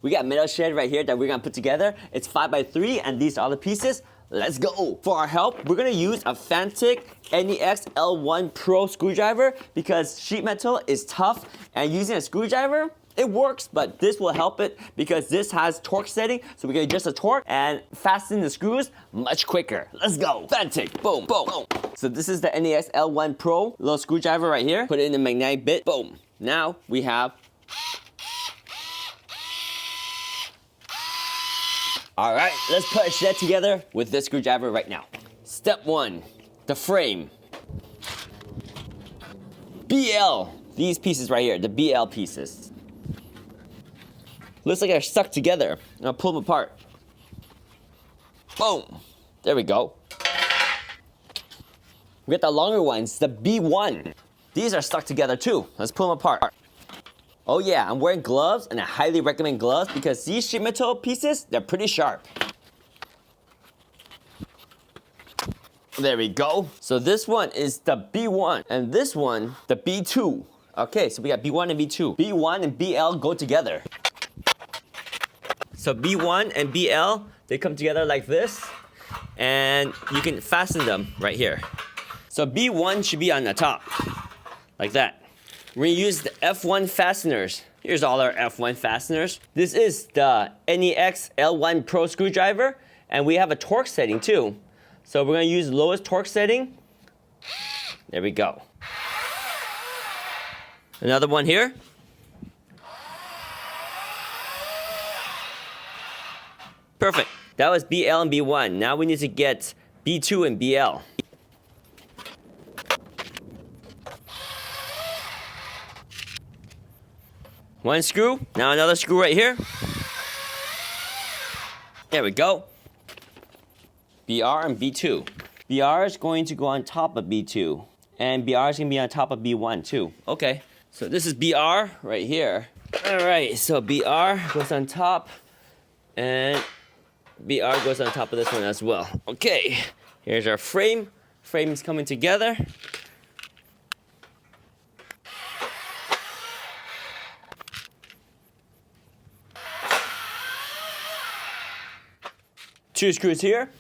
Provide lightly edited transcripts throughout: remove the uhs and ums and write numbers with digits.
We got metal shed right here that we're gonna put together. It's 5x3 and these are all the pieces. Let's go. For our help, we're gonna use a Fantic NEX L1 Pro screwdriver because sheet metal is tough and using a screwdriver, it works, but this will help it because this has torque setting, so we can adjust the torque and fasten the screws much quicker. Let's go. Fantic, boom, boom, boom. So this is the NEX L1 Pro little screwdriver right here. Put it in the magnetic bit, boom. Now we have all right, let's put a shed together with this screwdriver right now. Step 1, the frame. BL, these pieces right here, the BL pieces. Looks like they're stuck together. I'll pull them apart. Boom, there we go. We got the longer ones, the B1. These are stuck together too. Let's pull them apart. Oh yeah, I'm wearing gloves and I highly recommend gloves because these sheet metal pieces, they're pretty sharp. There we go. So this one is the B1 and this one, the B2. Okay, so we got B1 and B2. B1 and BL go together. So B1 and BL, they come together like this and you can fasten them right here. So B1 should be on the top, like that. We're gonna use the F1 fasteners. Here's all our F1 fasteners. This is the NEX L1 Pro screwdriver, and we have a torque setting too. So we're gonna use the lowest torque setting. There we go. Another one here. Perfect. That was BL and B1. Now we need to get B2 and BL. One screw, now another screw right here. There we go. BR and B2. BR is going to go on top of B2. And BR is going to be on top of B1 too. Okay, so this is BR right here. All right, so BR goes on top. And BR goes on top of this one as well. Okay, here's our frame. Frame is coming together. Two screws here,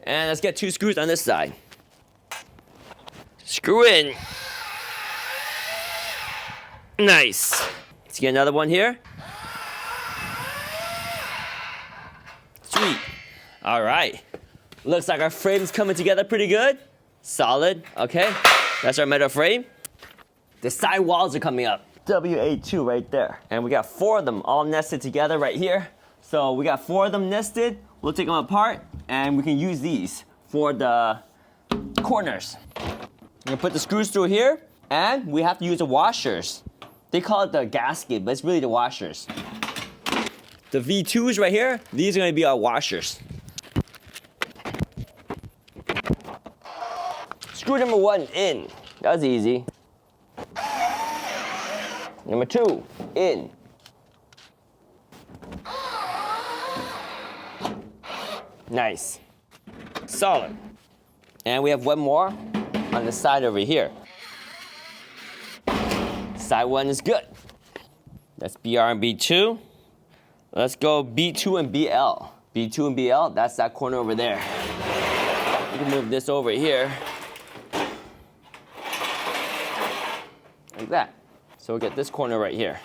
and let's get two screws on this side. Screw in. Nice. Let's get another one here. Sweet. All right. Looks like our frame's coming together pretty good. Solid. Okay. That's our metal frame. The side walls are coming up. WA2 right there. And we got 4 of them all nested together right here. So we got 4 of them nested. We'll take them apart and we can use these for the corners. We're gonna put the screws through here and we have to use the washers. They call it the gasket, but it's really the washers. The V2s right here, these are gonna be our washers. Screw number 1 in. That was easy. Number 2, in. Nice. Solid. And we have one more on the side over here. Side 1 is good. That's BR and B2. Let's go B2 and BL. B2 and BL, that's that corner over there. We can move this over here. Like that. So we'll get this corner right here.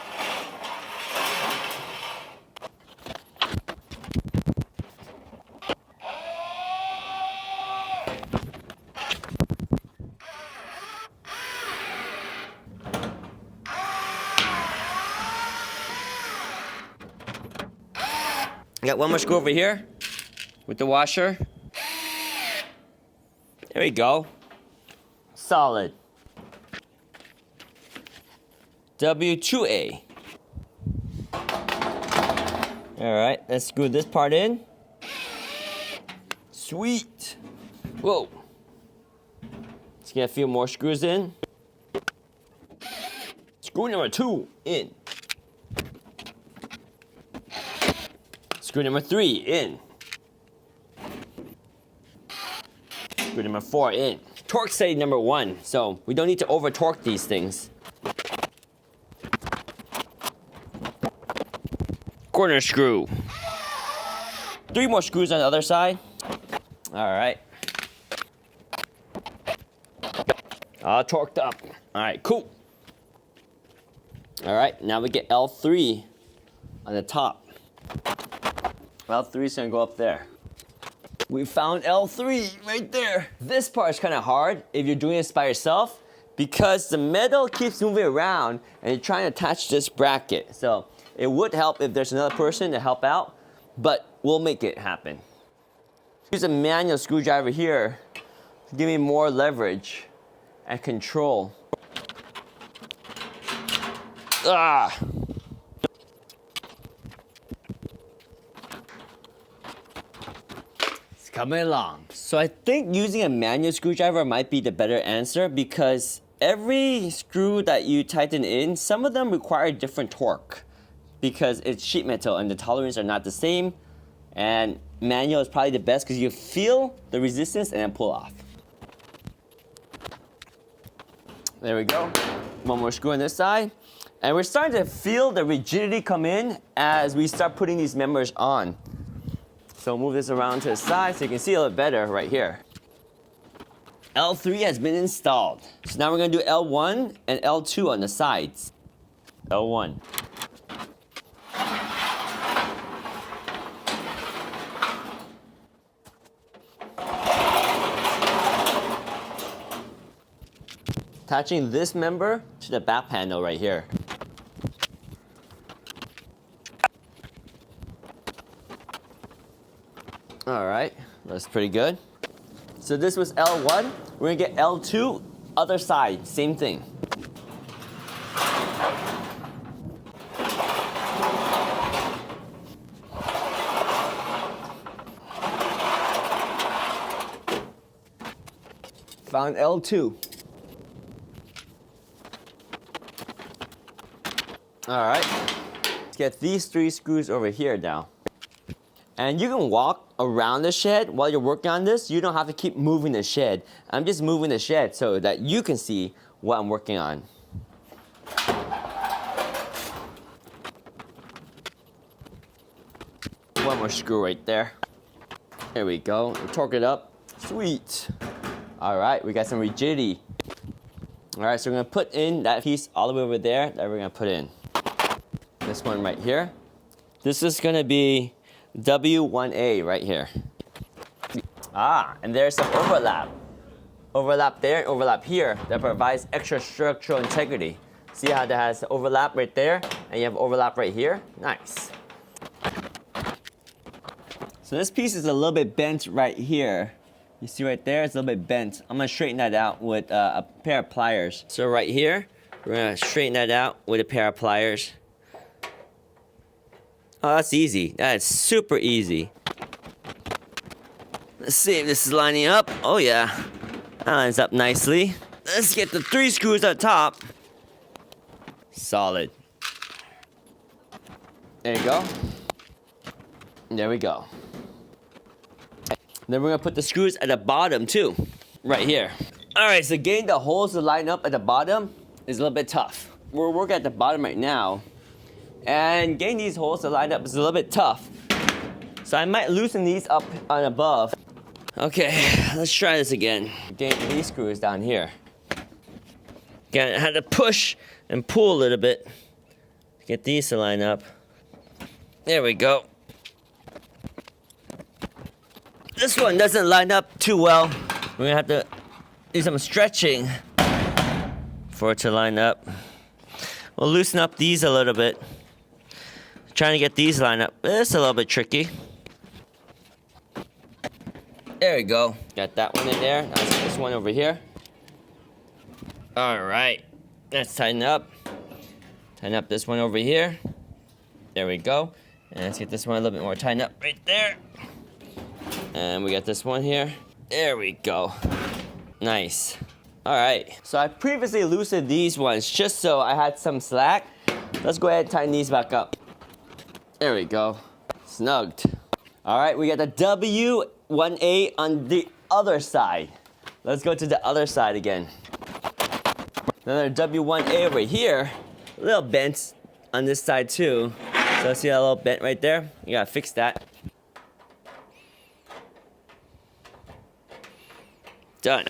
I got one more screw over here with the washer. There we go. Solid. W2A. All right, let's screw this part in. Sweet. Whoa. Let's get a few more screws in. Screw number 2 in. Screw number 3 in. Screw number 4 in. Torque setting number 1, so we don't need to over torque these things. Corner screw. 3 more screws on the other side. All right. All torqued up. All right, cool. All right, now we get L3 on the top. L3 is gonna go up there. We found L3 right there. This part is kind of hard if you're doing this by yourself because the metal keeps moving around and you're trying to attach this bracket. So it would help if there's another person to help out, but we'll make it happen. Use a manual screwdriver here to give me more leverage and control. Ah! It's coming along. So I think using a manual screwdriver might be the better answer because every screw that you tighten in, some of them require different torque because it's sheet metal and the tolerances are not the same. And manual is probably the best because you feel the resistance and then pull off. There we go. One more screw on this side. And we're starting to feel the rigidity come in as we start putting these members on. So move this around to the side so you can see a little better right here. L3 has been installed. So now we're gonna do L1 and L2 on the sides. L1. Attaching this member to the back panel right here. All right, that's pretty good. So this was L1. We're gonna get L2, other side, same thing. Found L2. All right, let's get these 3 screws over here now. And you can walk around the shed while you're working on this. You don't have to keep moving the shed. I'm just moving the shed so that you can see what I'm working on. One more screw right there. There we go. We'll torque it up. Sweet. All right, we got some rigidity. All right, so we're gonna put in that piece all the way over there that we're gonna put in. This one right here. This is gonna be W1A right here. Ah, and there's some overlap. Overlap there and overlap here that provides extra structural integrity. See how that has overlap right there and you have overlap right here? Nice. So this piece is a little bit bent right here. You see right there, it's a little bit bent. I'm gonna straighten that out with a pair of pliers. So right here, we're gonna straighten that out with a pair of pliers. Oh, that's easy. That's super easy. Let's see if this is lining up. Oh yeah, that lines up nicely. Let's get the 3 screws on top. Solid. There you go. There we go. Then we're gonna put the screws at the bottom too, right here. All right, so getting the holes to line up at the bottom is a little bit tough. We're working at the bottom right now. And getting these holes to line up is a little bit tough. So I might loosen these up on above. Okay, let's try this again. Getting these screws down here. Again, I had to push and pull a little bit to get these to line up. There we go. This one doesn't line up too well. We're gonna have to do some stretching for it to line up. We'll loosen up these a little bit. Trying to get these lined up. It's a little bit tricky. There we go. Got that one in there. Now let's get this one over here. All right. Let's tighten up. Tighten up this one over here. There we go. And let's get this one a little bit more tightened up right there. And we got this one here. There we go. Nice. All right. So I previously loosened these ones just so I had some slack. Let's go ahead and tighten these back up. There we go. Snugged. All right, we got the W1A on the other side. Let's go to the other side again. Another W1A over here. A little bent on this side too. So So see that little bent right there? You gotta fix that. Done.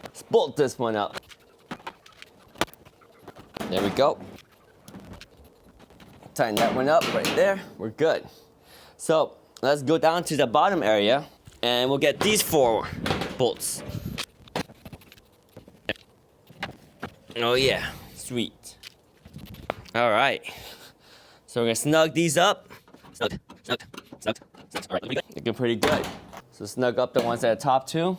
Let's bolt this one up. There we go. Tighten that one up right there. We're good. So let's go down to the bottom area and we'll get these 4 bolts. Oh yeah, sweet. All right. So we're gonna snug these up. Snug. All right, looking pretty good. So snug up the ones at the top too.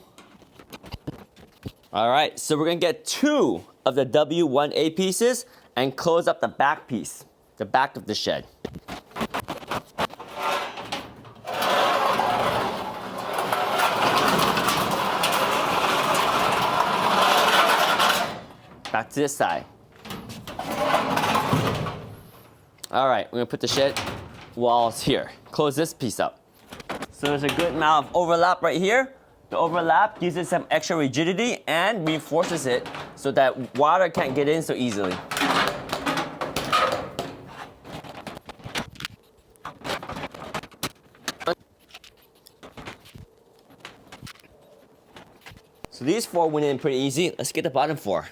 All right, so we're gonna get 2 of the W1A pieces and close up the back piece, the back of the shed. Back to this side. All right, we're gonna put the shed walls here. Close this piece up. So there's a good amount of overlap right here. The overlap gives it some extra rigidity and reinforces it so that water can't get in so easily. So these 4 went in pretty easy. Let's get the bottom 4.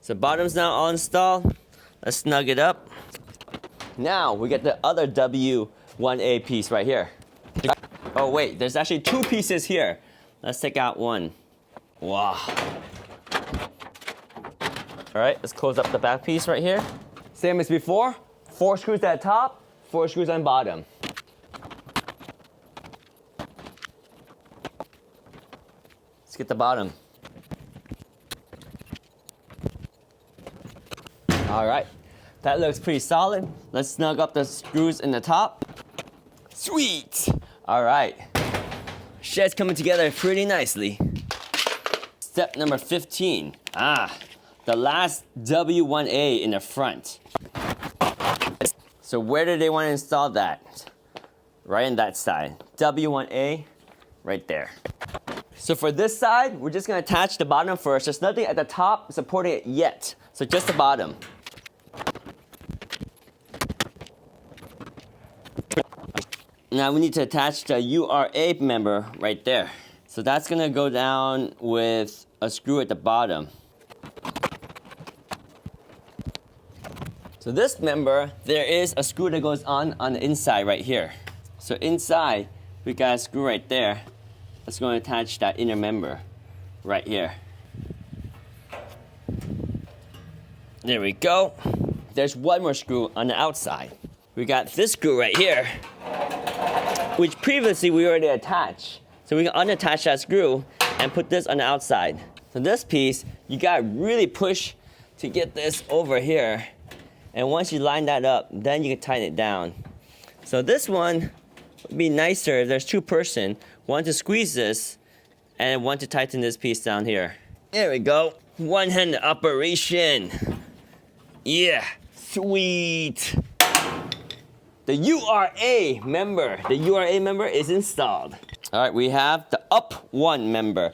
So bottom's now all installed. Let's snug it up. Now we get the other W1A piece right here. Oh wait, there's actually 2 pieces here. Let's take out one. Wow. All right, let's close up the back piece right here. Same as before, 4 screws at the top, 4 screws on bottom. Let's get the bottom. All right, that looks pretty solid. Let's snug up the screws in the top. Sweet. All right, shed's coming together pretty nicely. Step number 15. The last W1A in the front. So where do they want to install that? Right in that side. W1A, right there. So for this side, we're just gonna attach the bottom first. There's nothing at the top supporting it yet. So just the bottom. Now we need to attach the URA member right there. So that's gonna go down with a screw at the bottom. So this member, there is a screw that goes on the inside right here. So inside, we got a screw right there. That's going to attach that inner member right here. There we go. There's one more screw on the outside. We got this screw right here, which previously we already attached. So we can unattach that screw and put this on the outside. So this piece, you gotta really push to get this over here. And once you line that up, then you can tighten it down. So this one would be nicer if there's 2 person, one to squeeze this and one to tighten this piece down here. There we go. One-handed operation. Yeah, sweet. The URA member is installed. All right, we have the up one member.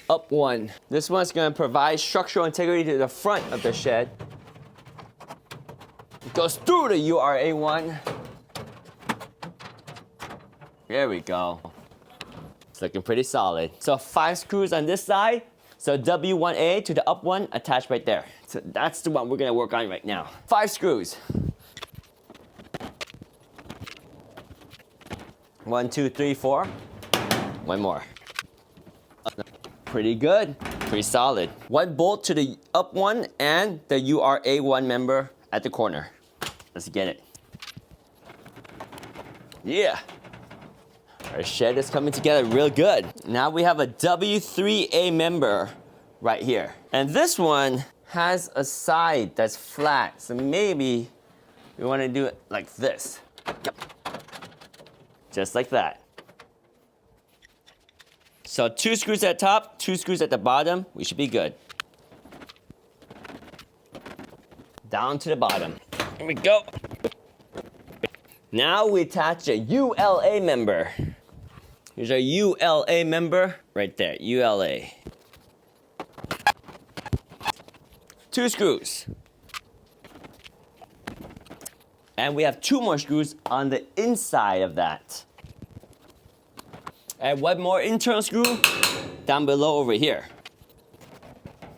Up one. This one's gonna provide structural integrity to the front of the shed. It goes through the URA one. There we go. It's looking pretty solid. So 5 screws on this side. So W1A to the up one attached right there. So that's the one we're gonna work on right now. 5 screws. 1, 2, 3, 4. One more. Pretty good, pretty solid. 1 bolt to the up one and the URA1 member at the corner. Let's get it. Yeah. Our shed is coming together real good. Now we have a W3A member right here. And this one has a side that's flat. So maybe we want to do it like this. Just like that. So 2 screws at the top, 2 screws at the bottom. We should be good. Down to the bottom. Here we go. Now we attach a ULA member. Here's our ULA member right there, ULA. 2 screws. And we have 2 more screws on the inside of that. And 1 more internal screw down below over here.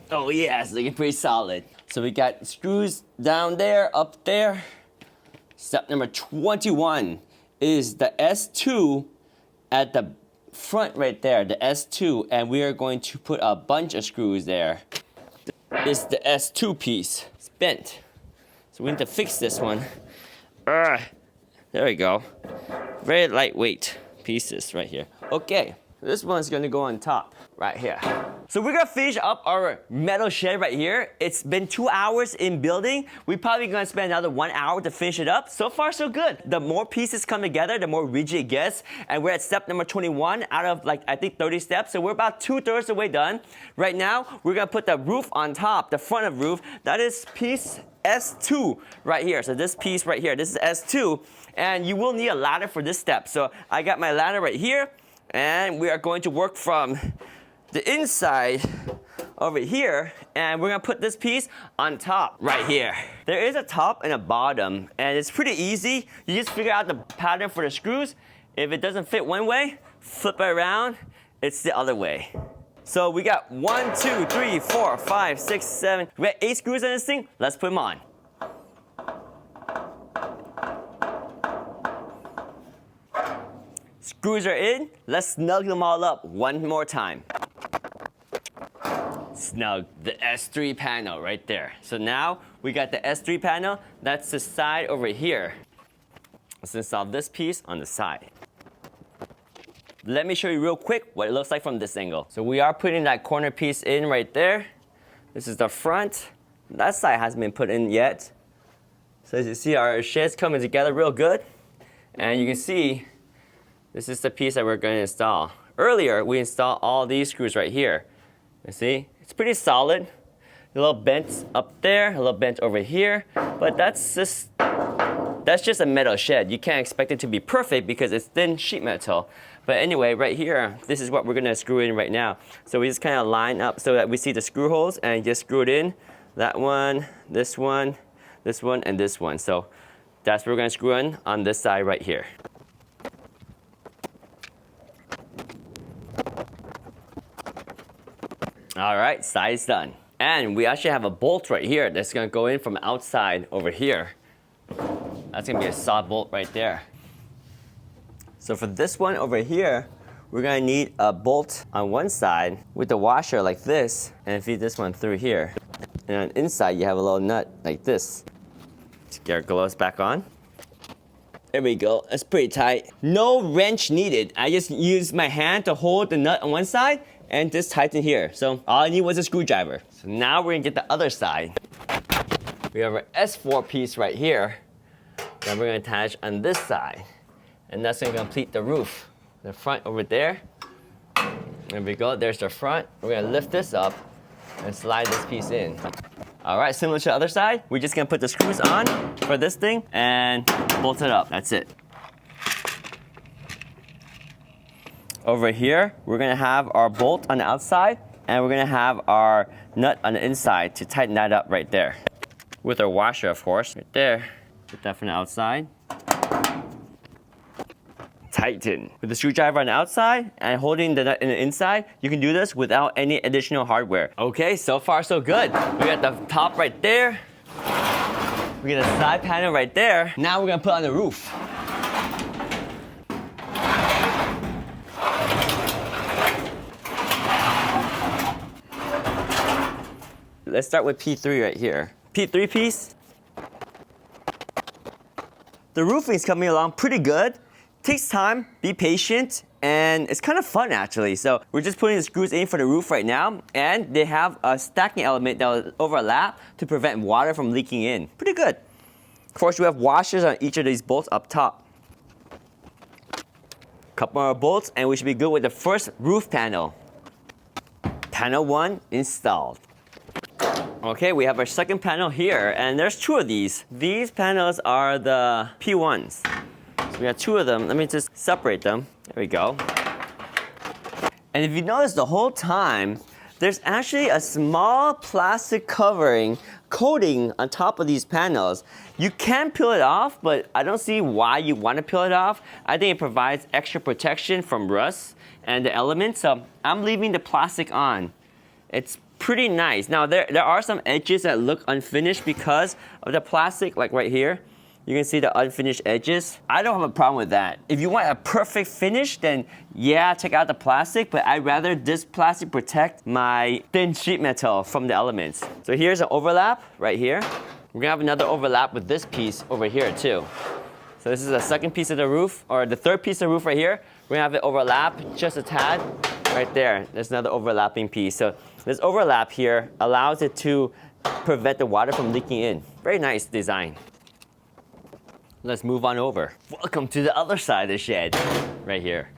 Oh yeah, it's looking pretty solid. So we got screws down there, up there. Step number 21 is the S2 at the front right there, the S2, and we are going to put a bunch of screws there. This is the S2 piece. It's bent. So we need to fix this one. There we go. Very lightweight pieces right here. Okay, this one's gonna go on top, right here. So we're gonna finish up our metal shed right here. It's been 2 hours in building. We're probably gonna spend another 1 hour to finish it up. So far, so good. The more pieces come together, the more rigid it gets. And we're at step number 21 out of like, I think 30 steps. So we're about 2/3 of the way done. Right now, we're gonna put the roof on top, the front of roof. That is piece S2 right here. So this piece right here, this is S2. And you will need a ladder for this step. So I got my ladder right here. And we are going to work from the inside over here, and we're gonna put this piece on top right here. There is a top and a bottom, and it's pretty easy. You just figure out the pattern for the screws. If it doesn't fit one way, flip it around, it's the other way. So we got 1, 2, 3, 4, 5, 6, 7. We got 8 screws in this thing. Let's put them on. Screws are in. Let's snug them all up one more time. Snug the S3 panel right there. So now we got the S3 panel. That's the side over here. Let's install this piece on the side. Let me show you real quick what it looks like from this angle. So we are putting that corner piece in right there. This is the front. That side hasn't been put in yet. So as you see, our shed's coming together real good. And you can see, this is the piece that we're going to install. Earlier, we installed all these screws right here. You see, it's pretty solid. A little bent up there, a little bent over here, but that's just a metal shed. You can't expect it to be perfect because it's thin sheet metal. But anyway, right here, this is what we're gonna screw in right now. So we just kind of line up so that we see the screw holes and just screw it in. That one, this one, this one, and this one. So that's what we're gonna screw in on this side right here. All right, side's done. And we actually have a bolt right here that's gonna go in from outside over here. That's gonna be a solid bolt right there. So for this one over here, we're gonna need a bolt on one side with the washer like this, and feed this one through here. And on the inside, you have a little nut like this. Let's get our gloves back on. There we go, that's pretty tight. No wrench needed. I just used my hand to hold the nut on one side and just tighten here. So all I need was a screwdriver. So now we're gonna get the other side. We have our S4 piece right here that we're gonna attach on this side. And that's gonna complete the roof. The front over there. There we go, there's the front. We're gonna lift this up and slide this piece in. All right, similar to the other side, we're just gonna put the screws on for this thing and bolt it up, that's it. Over here, we're gonna have our bolt on the outside, and we're gonna have our nut on the inside to tighten that up right there. With our washer, of course, right there. Put that from the outside. Tighten. With the screwdriver on the outside and holding the nut in the inside, you can do this without any additional hardware. Okay, so far so good. We got the top right there. We got a side panel right there. Now we're gonna put on the roof. Let's start with P3 right here. P3 piece. The roofing is coming along pretty good. Takes time, be patient, and it's kind of fun actually. So we're just putting the screws in for the roof right now, and they have a stacking element that will overlap to prevent water from leaking in. Pretty good. Of course, we have washers on each of these bolts up top. Couple more bolts, and we should be good with the first roof panel. Panel 1 installed. Okay, we have our second panel here, and there's 2 of these. These panels are the P1s. So we got 2 of them. Let me just separate them. There we go. And if you notice the whole time, there's actually a small plastic covering coating on top of these panels. You can peel it off, but I don't see why you want to peel it off. I think it provides extra protection from rust and the elements, so I'm leaving the plastic on. It's pretty nice. Now there are some edges that look unfinished because of the plastic, like right here. You can see the unfinished edges. I don't have a problem with that. If you want a perfect finish, then yeah, take out the plastic, but I'd rather this plastic protect my thin sheet metal from the elements. So here's an overlap right here. We're gonna have another overlap with this piece over here too. So this is the second piece of the roof, or the third piece of the roof right here. We're gonna have it overlap just a tad right there. There's another overlapping piece. So this overlap here allows it to prevent the water from leaking in. Very nice design. Let's move on over. Welcome to the other side of the shed, right here.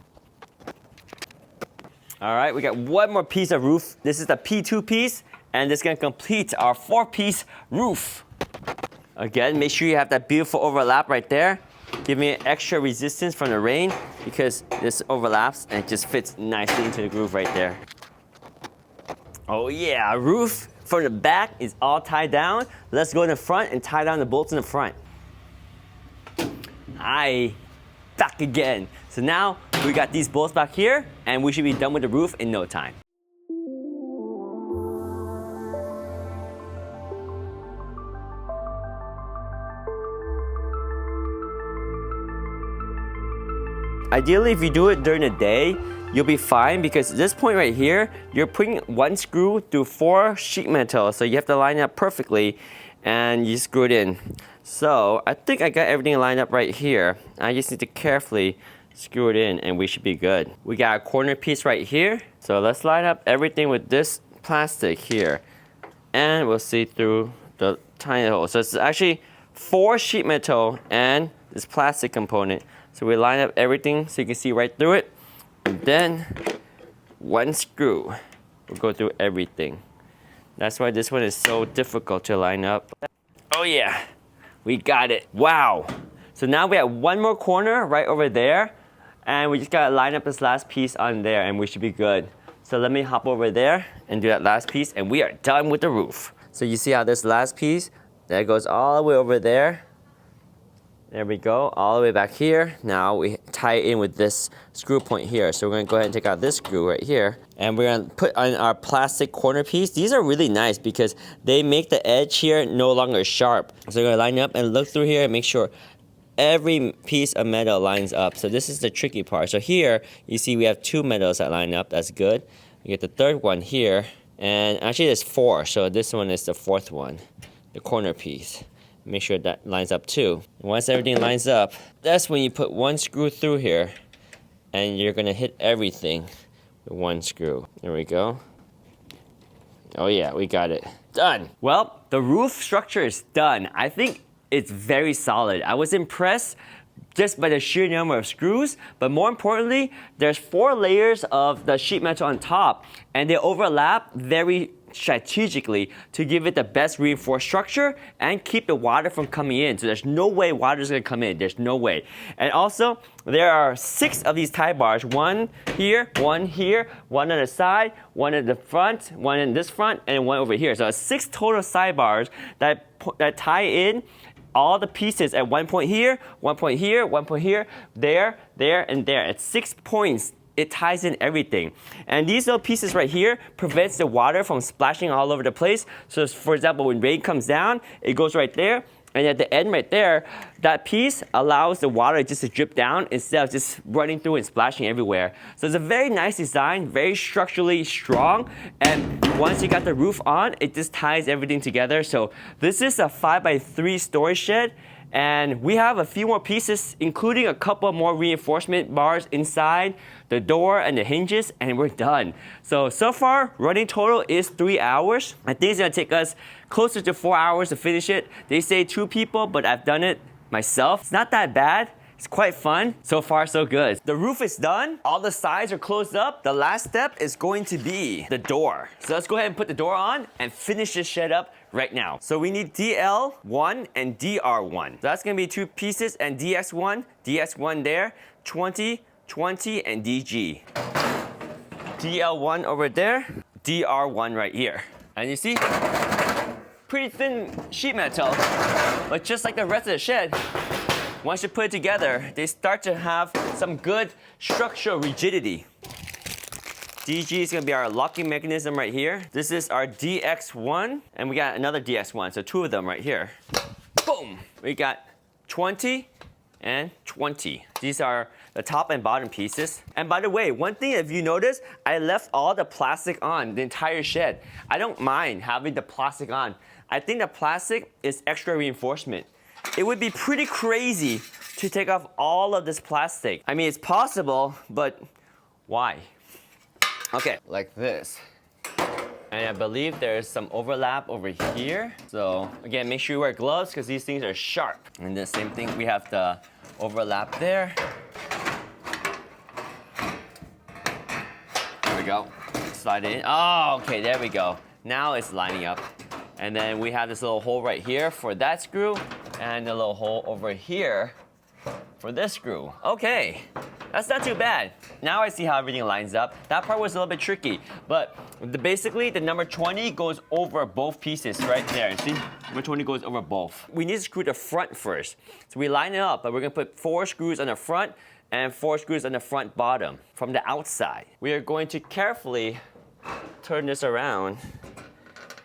All right, we got one more piece of roof. This is the P2 piece, and this is gonna complete our 4-piece roof. Again, make sure you have that beautiful overlap right there. Give me extra resistance from the rain because this overlaps and it just fits nicely into the groove right there. Oh yeah, roof from the back is all tied down. Let's go in the front and tie down the bolts in the front. Hi, back again. So now we got these bolts back here and we should be done with the roof in no time. Ideally, if you do it during the day, you'll be fine because at this point right here, you're putting one screw through 4 sheet metal. So you have to line it up perfectly and you screw it in. So I think I got everything lined up right here. I just need to carefully screw it in and we should be good. We got a corner piece right here. So let's line up everything with this plastic here. And we'll see through the tiny hole. So it's actually 4 sheet metal and this plastic component. So we line up everything so you can see right through it. And then 1 screw will go through everything. That's why this one is so difficult to line up. Oh yeah, we got it. Wow. So now we have one more corner right over there. And we just gotta line up this last piece on there and we should be good. So let me hop over there and do that last piece and we are done with the roof. So you see how this last piece, that goes all the way over there. There we go, all the way back here. Now we tie it in with this screw point here. So we're gonna go ahead and take out this screw right here. And we're gonna put on our plastic corner piece. These are really nice because they make the edge here no longer sharp. So we're gonna line up and look through here and make sure every piece of metal lines up. So this is the tricky part. So here, you see we have 2 metals that line up, that's good. We get the third one here. And actually there's 4, so this one is the 4th one, the corner piece. Make sure that lines up too. And once everything lines up, that's when you put 1 screw through here and you're gonna hit everything with 1 screw. There we go. Oh yeah, we got it. Done. Well, the roof structure is done. I think it's very solid. I was impressed just by the sheer number of screws, but more importantly, there's 4 layers of the sheet metal on top and they overlap very strategically to give it the best reinforced structure and keep the water from coming in. So there's no way water is gonna come in, there's no way. And also, there are 6 of these tie bars, 1 here, 1 here, 1 on the side, 1 at the front, 1 in this front, and 1 over here. So it's 6 total sidebars that tie in all the pieces at 1 point here, 1 point here, 1 point here, there, and there. At 6 points, it ties in everything. And these little pieces right here prevents the water from splashing all over the place. So for example, when rain comes down, it goes right there. And at the end right there, that piece allows the water just to drip down instead of just running through and splashing everywhere. So it's a very nice design, very structurally strong. And once you got the roof on, it just ties everything together. So this is a 5x3 storage shed. And we have a few more pieces, including a couple more reinforcement bars inside the door and the hinges, and we're done. So far, running total is 3 hours. I think it's gonna take us closer to 4 hours to finish it. They say 2 people, but I've done it myself. It's not that bad. It's quite fun. So far, so good. The roof is done. All the sides are closed up. The last step is going to be the door. So let's go ahead and put the door on and finish this shed up right now. So we need DL1 and DR1. So that's gonna be 2 pieces and DX1 there, 20, 20, and DG. DL1 over there, DR1 right here. And you see, pretty thin sheet metal, but just like the rest of the shed, once you put it together, they start to have some good structural rigidity. DG is gonna be our locking mechanism right here. This is our DX1, and we got another DX1, so two of them right here. Boom! We got 20 and 20. These are the top and bottom pieces. And by the way, one thing, if you notice, I left all the plastic on the entire shed. I don't mind having the plastic on. I think the plastic is extra reinforcement. It would be pretty crazy to take off all of this plastic. I mean, it's possible, but why? Okay, like this. And I believe there's some overlap over here. So again, make sure you wear gloves because these things are sharp. And the same thing, we have the overlap there. There we go. Slide it in. Oh, okay, there we go. Now it's lining up. And then we have this little hole right here for that screw, and a little hole over here for this screw. Okay, that's not too bad. Now I see how everything lines up. That part was a little bit tricky, but basically the number 20 goes over both pieces right there. See, number 20 goes over both. We need to screw the front first. So we line it up, but we're gonna put 4 screws on the front and 4 screws on the front bottom from the outside. We are going to carefully turn this around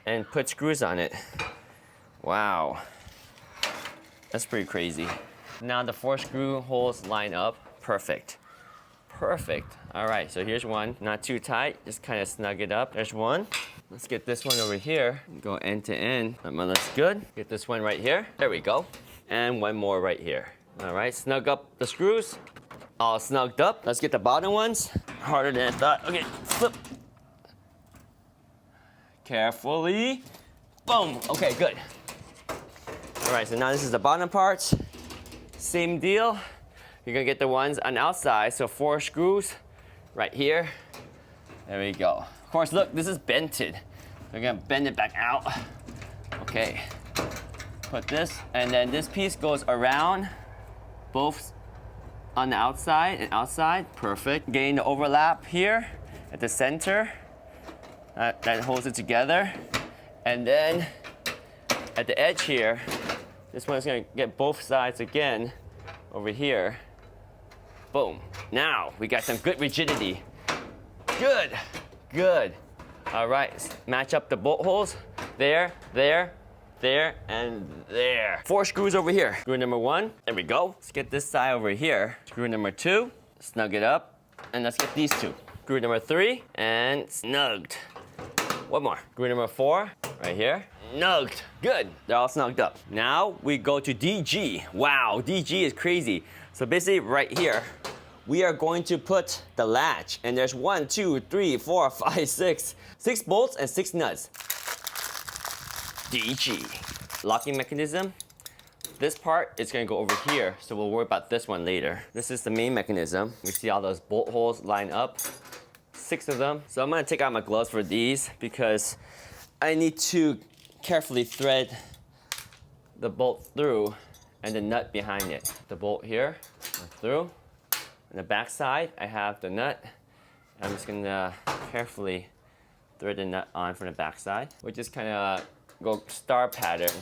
and put screws on it. Wow, that's pretty crazy. Now the 4 screw holes line up. Perfect. Perfect. All right, so here's one. Not too tight, just kind of snug it up. There's one. Let's get this one over here. Go end to end. That one looks good. Get this one right here. There we go. And one more right here. All right, snug up the screws. All snugged up. Let's get the bottom ones. Harder than I thought. Okay, flip. Carefully. Boom. Okay, good. All right, so now this is the bottom parts. Same deal. You're gonna get the ones on the outside, so 4 screws right here. There we go. Of course, look, this is bented. We're gonna bend it back out. Okay. Put this, and then this piece goes around both on the outside and outside. Perfect. Getting the overlap here at the center. That holds it together. And then at the edge here, this one's gonna get both sides again over here. Boom. Now we got some good rigidity. Good, good. All right, match up the bolt holes. There, there, there, and there. 4 screws over here. Screw number 1, there we go. Let's get this side over here. Screw number 2, snug it up. And let's get these 2. Screw number 3, and snugged. One more. Screw number 4, right here. Snugged. Good. They're all snugged up. Now we go to DG. Wow, DG is crazy. So basically right here, we are going to put the latch. And there's 1, 2, 3, 4, 5, 6. 6 bolts and 6 nuts. DG. Locking mechanism. This part is gonna go over here, so we'll worry about this one later. This is the main mechanism. We see all those bolt holes line up. 6 of them. So I'm gonna take out my gloves for these because I need to carefully thread the bolt through and the nut behind it. The bolt here, through. On the back side, I have the nut. I'm just gonna carefully thread the nut on from the back side. We'll just kind of go star pattern.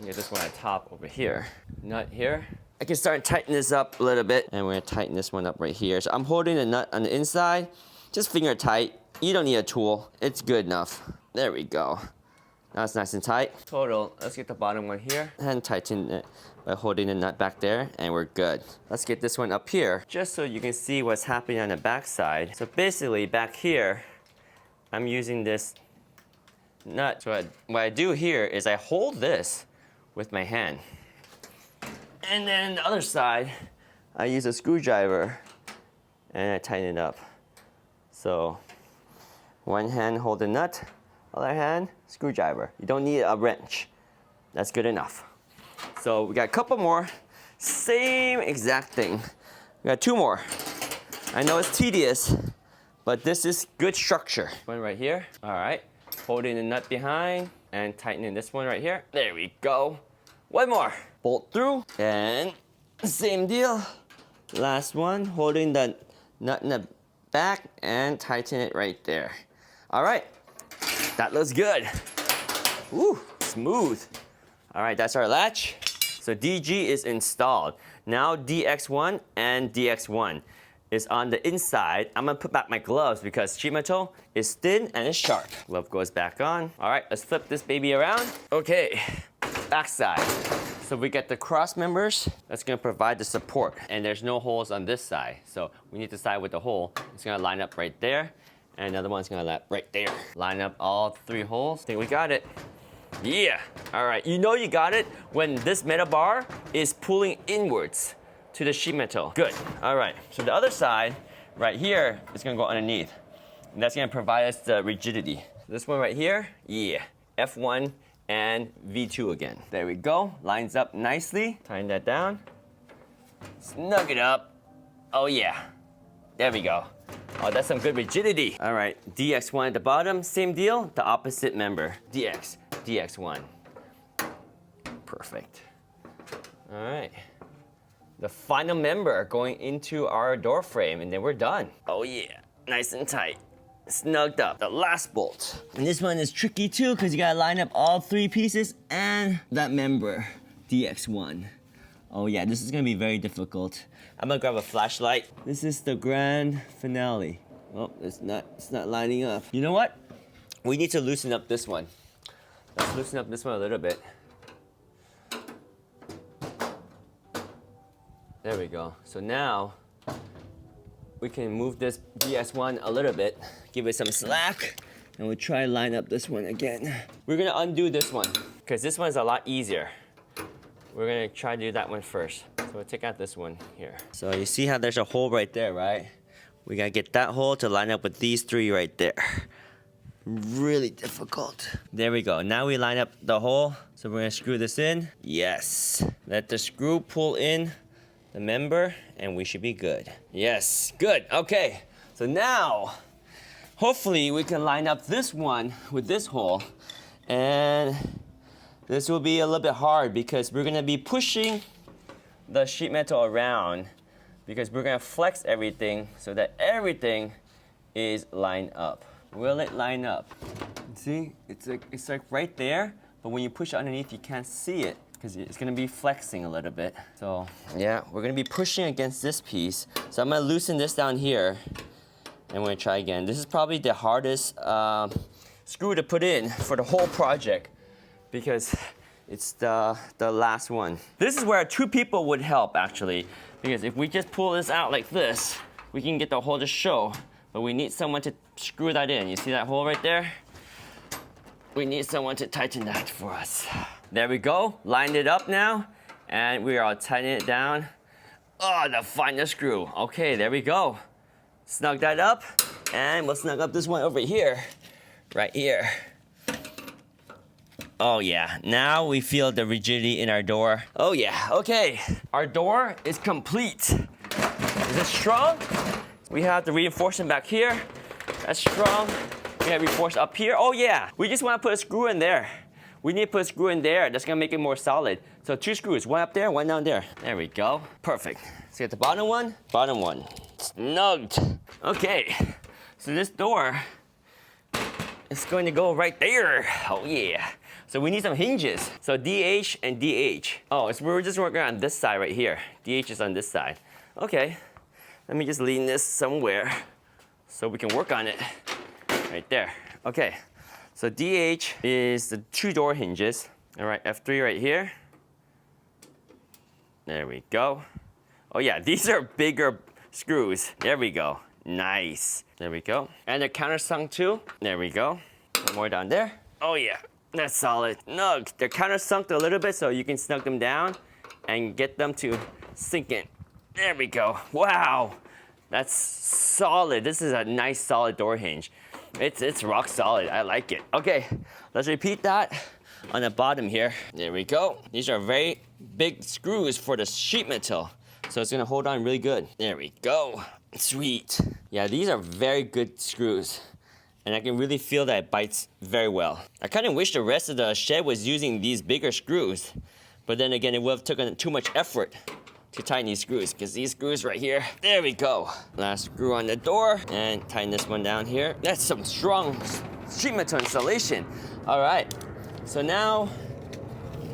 Get this one on top over here. Nut here. I can start tightening this up a little bit, and we're gonna tighten this one up right here. So I'm holding the nut on the inside, just finger tight. You don't need a tool, it's good enough. There we go. Now it's nice and tight. Total, let's get the bottom one here and tighten it by holding the nut back there, and we're good. Let's get this one up here, just so you can see what's happening on the back side. So basically, back here, I'm using this nut. So what I do here is I hold this with my hand. And then the other side, I use a screwdriver and I tighten it up. So one hand hold the nut, other hand screwdriver. You don't need a wrench. That's good enough. So we got a couple more, same exact thing. We got 2 more. I know it's tedious, but this is good structure. One right here. All right, holding the nut behind and tightening this one right here. There we go. One more. Bolt through, and same deal. Last one, holding the nut in the back and tighten it right there. All right, that looks good. Woo, smooth. All right, that's our latch. So DG is installed. Now DX1 and DX1 is on the inside. I'm gonna put back my gloves because sheet metal is thin and it's sharp. Glove goes back on. All right, let's flip this baby around. Okay, backside. So we get the cross members. That's gonna provide the support. And there's no holes on this side. So we need the side with the hole. It's gonna line up right there. And another one's gonna line up right there. Line up all 3 holes. I think we got it. Yeah, all right. You know you got it when this metal bar is pulling inwards to the sheet metal. Good, all right. So the other side, right here, is gonna go underneath. And that's gonna provide us the rigidity. This one right here, yeah, F1 and V2 again. There we go, lines up nicely. Tighten that down, snug it up. Oh yeah, there we go. Oh, that's some good rigidity. All right, DX1 at the bottom, same deal, the opposite member. DX, DX1. Perfect. All right. The final member going into our door frame, and then we're done. Oh yeah, nice and tight. Snugged up, the last bolt. And this one is tricky too, because you gotta line up all 3 pieces and that member, DX1. Oh yeah, this is gonna be very difficult. I'm gonna grab a flashlight. This is the grand finale. Oh, it's not lining up. You know what? We need to loosen up this one. Let's loosen up this one a little bit. There we go. So now we can move this DS1 a little bit, give it some slack, and we'll try to line up this one again. We're gonna undo this one, because this one's a lot easier. We're gonna try to do that one first. So we'll take out this one here. So you see how there's a hole right there, right? We gotta get that hole to line up with these 3 right there. Really difficult. There we go. Now we line up the hole. So we're gonna screw this in. Yes. Let the screw pull in the member and we should be good. Yes, good. Okay. So now, hopefully we can line up this one with this hole. And this will be a little bit hard because we're gonna be pushing the sheet metal around because we're gonna flex everything so that everything is lined up. Will it line up? See, it's like right there, but when you push it underneath, you can't see it because it's gonna be flexing a little bit. So yeah, we're gonna be pushing against this piece. So I'm gonna loosen this down here and we're gonna try again. This is probably the hardest screw to put in for the whole project because it's the last one. This is where 2 people would help actually, because if we just pull this out like this, we can get the hole to show, but we need someone to screw that in. You see that hole right there? We need someone to tighten that for us. There we go, lined it up now, and we are tightening it down. Oh, the final screw. Okay, there we go. Snug that up, and we'll snug up this one over here, right here. Oh yeah, now we feel the rigidity in our door. Oh yeah, okay. Our door is complete. Is it strong? We have the reinforcement back here. That's strong. We have reinforced up here. Oh yeah, we just want to put a screw in there. We need to put a screw in there. That's gonna make it more solid. So 2 screws, one up there, one down there. There we go, perfect. Let's get the bottom one, snugged. Okay, so this door is going to go right there. Oh yeah. So we need some hinges. So DH and DH. Oh, so we're just working on this side right here. DH is on this side. Okay, let me just lean this somewhere so we can work on it. Right there. Okay, so DH is the 2 door hinges. All right, F3 right here. There we go. Oh yeah, these are bigger screws. There we go. Nice. There we go. And they're countersunk too. There we go. One more down there. Oh yeah. That's solid. Snug. They're countersunk a little bit so you can snug them down and get them to sink in. There we go. Wow. That's solid. This is a nice solid door hinge. It's rock solid. I like it. Okay, let's repeat that on the bottom here. There we go. These are very big screws for the sheet metal. So it's gonna hold on really good. There we go. Sweet. Yeah, these are very good screws. And I can really feel that it bites very well. I kind of wish the rest of the shed was using these bigger screws, but then again, it would have taken too much effort to tighten these screws, because these screws right here, there we go. Last screw on the door, and tighten this one down here. That's some strong sheet metal installation. All right, So now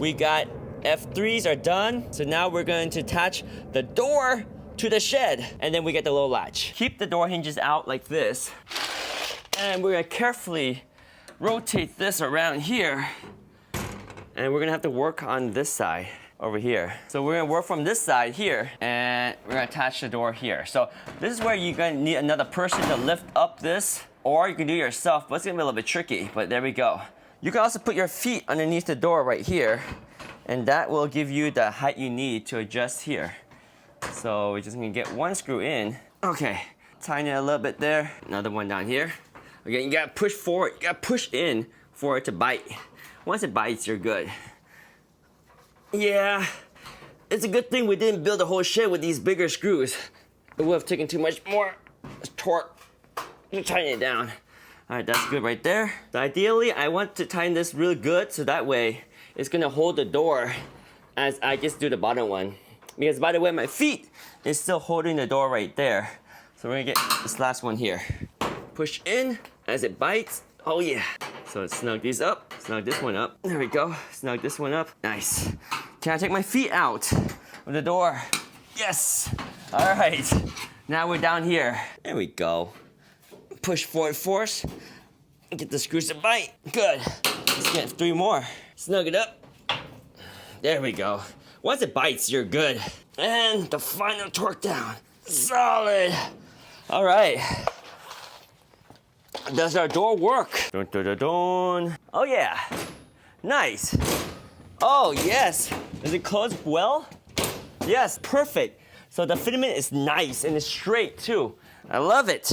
we got F3s are done. So now we're going to attach the door to the shed, and then we get the little latch. Keep the door hinges out like this, and we're gonna carefully rotate this around here, and we're gonna have to work on this side over here. So we're gonna work from this side here, and we're gonna attach the door here. So this is where you're gonna need another person to lift up this, or you can do it yourself, but it's gonna be a little bit tricky, but there we go. You can also put your feet underneath the door right here, and that will give you the height you need to adjust here. So we're just gonna get one screw in. Okay, tighten it a little bit there. Another one down here. Again, you gotta push forward, you gotta push in for it to bite. Once it bites, you're good. Yeah, it's a good thing we didn't build a whole shed with these bigger screws. It would have taken too much more torque to tighten it down. All right, that's good right there. So ideally, I want to tighten this really good so that way it's gonna hold the door as I just do the bottom one. Because by the way, my feet is still holding the door right there. So we're gonna get this last one here. Push in as it bites. Oh yeah. So let's snug these up, snug this one up. There we go, snug this one up. Nice. Can I take my feet out of the door? Yes. All right, now we're down here. There we go. Push forward force. Get the screws to bite. Good. Let's get 3 more. Snug it up. There we go. Once it bites, you're good. And the final torque down. Solid. All right. Does our door work? Dun, dun, dun, dun. Oh yeah. Nice. Oh yes. Does it close well? Yes, perfect. So the fitment is nice and it's straight too. I love it.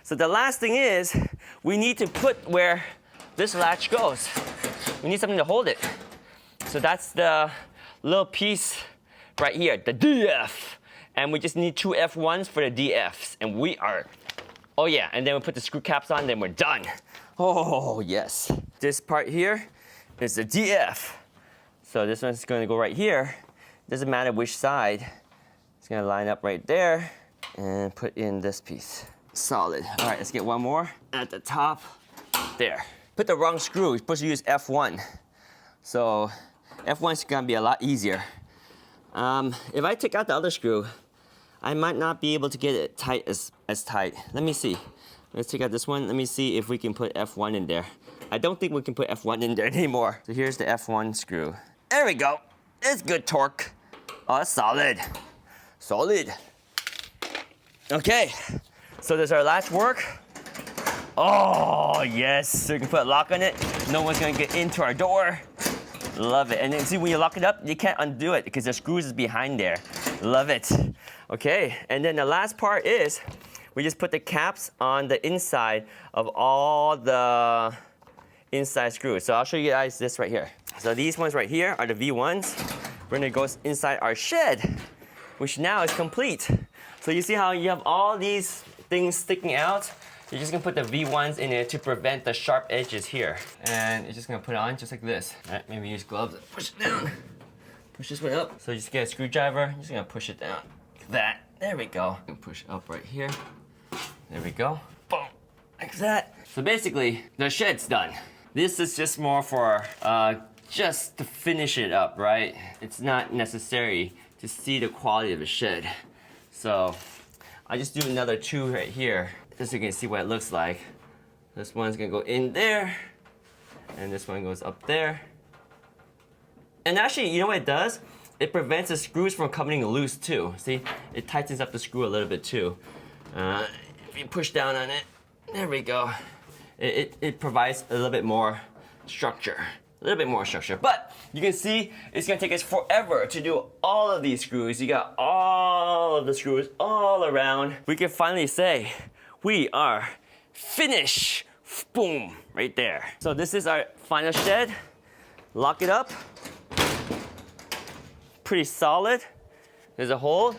So the last thing is, we need to put where this latch goes. We need something to hold it. So that's the little piece right here, the DF. And we just need 2 F1s for the DFs. And we are, oh yeah, and then we put the screw caps on, then we're done. Oh yes. This part here is the DF. So this one's gonna go right here. Doesn't matter which side. It's gonna line up right there and put in this piece. Solid. All right, let's get one more at the top. There. Put the wrong screw. You're supposed to use F1. So F1 is gonna be a lot easier. If I take out the other screw, I might not be able to get it tight as tight. Let me see. Let's take out this one. Let me see if we can put F1 in there. I don't think we can put F1 in there anymore. So here's the F1 screw. There we go. It's good torque. Oh, that's solid. Solid. Okay. So does our latch work? Oh, yes. So you can put a lock on it. No one's gonna get into our door. Love it. And then see, when you lock it up, you can't undo it because the screws is behind there. Love it. Okay, and then the last part is we just put the caps on the inside of all the inside screws. So I'll show you guys this right here. So these ones right here are the V1s. We're gonna go inside our shed, which now is complete. So you see how you have all these things sticking out? You're just gonna put the V1s in it to prevent the sharp edges here. And you're just gonna put it on just like this. All right, maybe use gloves and push it down. Push this one up. So you just get a screwdriver, you're just gonna push it down. Like that, there we go. And push up right here. There we go, boom, like that. So basically, the shed's done. This is just more for just to finish it up, right? It's not necessary to see the quality of the shed. So I just do another 2 right here, just so you can see what it looks like. This one's gonna go in there, and this one goes up there. And actually, you know what it does? It prevents the screws from coming loose too. See, it tightens up the screw a little bit too. If you push down on it, there we go. It provides a little bit more structure. A little bit more structure. But you can see it's gonna take us forever to do all of these screws. You got all of the screws all around. We can finally say, we are finished. Boom, right there. So this is our final shed. Lock it up. Pretty solid. There's a hole.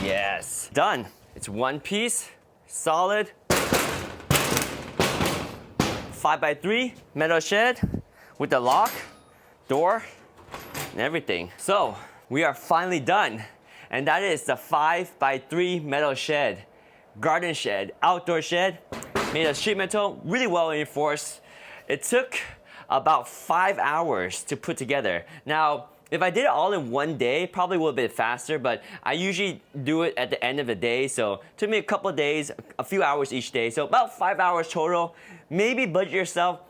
Yes, done. It's one piece, solid. 5x3 metal shed with the lock, door, and everything. So we are finally done. And that is the 5x3 metal shed, garden shed, outdoor shed, made of sheet metal, really well reinforced. It took about 5 hours to put together. Now, if I did it all in one day, probably would have been faster, but I usually do it at the end of the day, so it took me a couple of days, a few hours each day, so about 5 hours total. Maybe budget yourself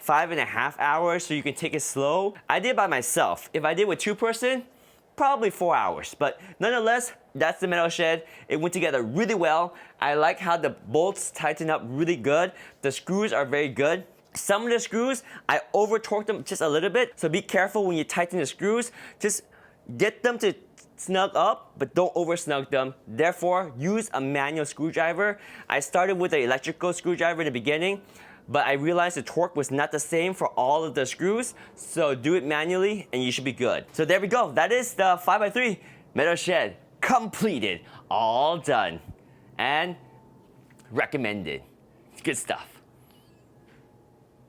5.5 hours so you can take it slow. I did it by myself. If I did with 2-person, probably 4 hours, but nonetheless, that's the metal shed. It went together really well. I like how the bolts tighten up really good. The screws are very good. Some of the screws, I over torqued them just a little bit, so be careful when you tighten the screws. Just get them to snug up, but don't over snug them. Therefore, use a manual screwdriver. I started with an electrical screwdriver in the beginning, but I realized the torque was not the same for all of the screws, so do it manually and you should be good. So there we go. That is the 5x3 metal shed completed, all done, and recommended. Good stuff.